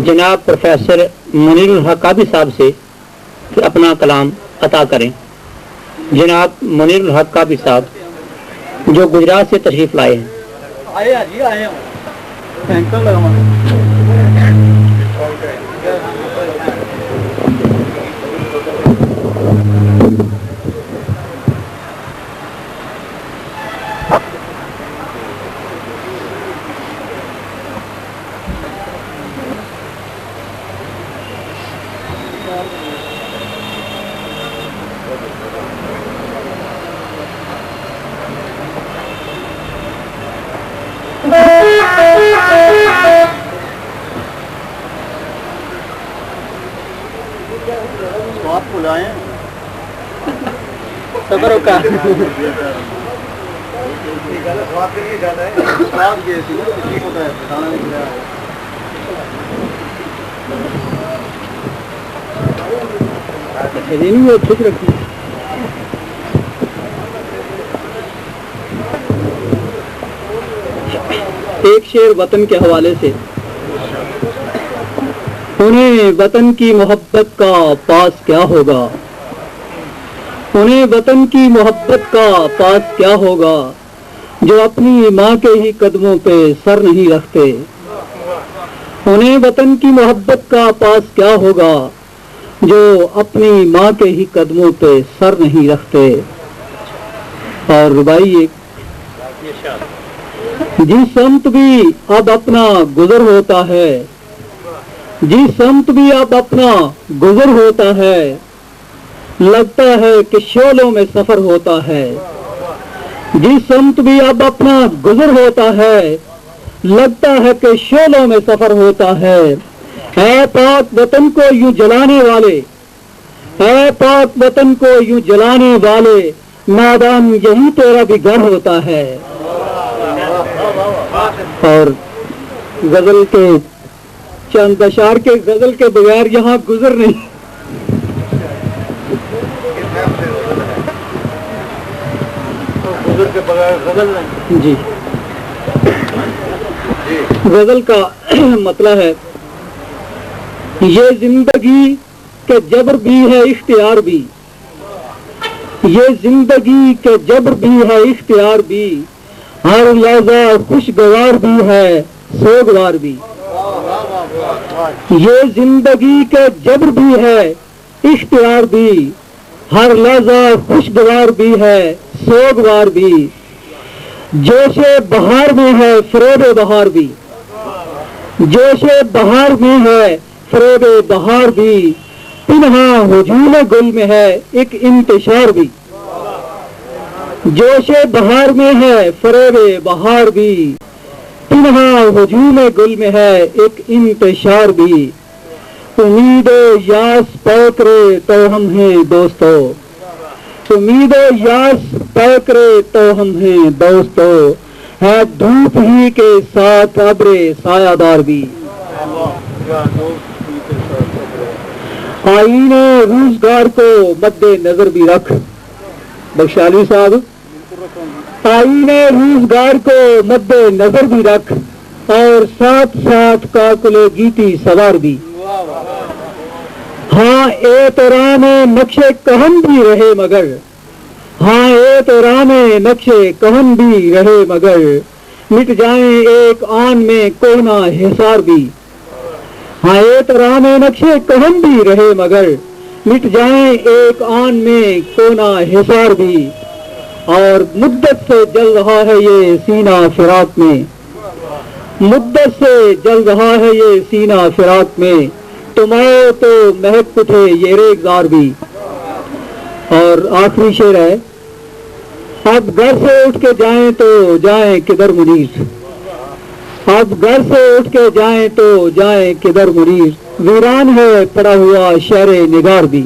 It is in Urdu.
جناب پروفیسر منیر الحق قادری صاحب سے اپنا کلام عطا کریں۔ جناب منیر الحق قادری صاحب جو گجرات سے تشریف لائے ہیں۔ آپ بلائیں صبر کا ایک شعر وطن کے حوالے سے۔ انہیں وطن کی محبت کا پاس کیا ہوگا، انہیں وطن کی محبت کا پاس کیا ہوگا، جو اپنی ماں کے ہی قدموں پہ سر نہیں رکھتے۔ انہیں وطن کی محبت کا پاس کیا ہوگا، جو اپنی ماں کے ہی قدموں پہ سر نہیں رکھتے۔ اور ربائی جس سمت بھی اب اپنا گزر ہوتا ہے، جس سمت بھی اب اپنا گزر ہوتا ہے، لگتا ہے کہ شعلوں میں سفر ہوتا ہے۔ جس سمت بھی اب اپنا گزر ہوتا ہے، لگتا ہے کہ شعلوں میں سفر ہوتا ہے۔ اے پاک وطن کو یوں جلانے والے، اے پاک وطن کو یوں جلانے والے، نادان یہی تیرا بھی گھر ہوتا ہے۔ اور غزل کے چند اشعار کے غزل کے بغیر یہاں گزر نہیں۔ جی غزل کا مطلب ہے یہ زندگی کے جبر بھی ہے اختیار بھی، یہ زندگی کے جبر بھی ہے اختیار بھی، ہر لحظہ خوشگوار بھی ہے سوگوار بھی۔ یہ زندگی کے جبر بھی ہے اختیار بھی، ہر لحظہ خوشگوار بھی ہے سوگوار بھی۔ جوش بہار میں ہے فریب بہار بھی، جوش بہار میں ہے فریب بہار بھی، پنہا ہجوم گل میں ہے ایک انتشار بھی۔ جوش بہار میں ہے فریب بہار بھی، پنہا ہجوم گل میں ہے ایک انتشار بھی۔ امید و یاس پیکرے تو ہم ہیں دوستو، امید و یاس پیکرے تو ہم ہیں دوستو، ہے دھوپ ہی کے ساتھ ابر سایہ دار بھی۔ آئین روزگار کو مد نظر بھی رکھ، بخشالی صاحب، آئین روزگار کو مد نظر بھی رکھ، اور ساتھ ساتھ کاکل گیتی سوار بھی۔ ہاں احترام نقش کہن بھی رہے مگر، ہاں احترام نقش کہن بھی رہے مگر، مٹ جائیں ایک آن میں کونا حصار بھی۔ ہاں احترام نقش کہن بھی رہے مگر، مٹ جائیں ایک آن میں کونا حصار بھی۔ اور مدت سے جل رہا ہے یہ سینہ فراق میں، مدت سے جل رہا ہے یہ سینہ فراق میں، تم آؤ تو مہک اٹھے یہ ریگزار بھی۔ اور آخری شعر ہے اب گھر سے اٹھ کے جائیں تو جائیں کدھر منیر، اب گھر سے اٹھ کے جائیں تو جائیں کدھر منیر، ویران ہے پڑا ہوا شہر نگار بھی۔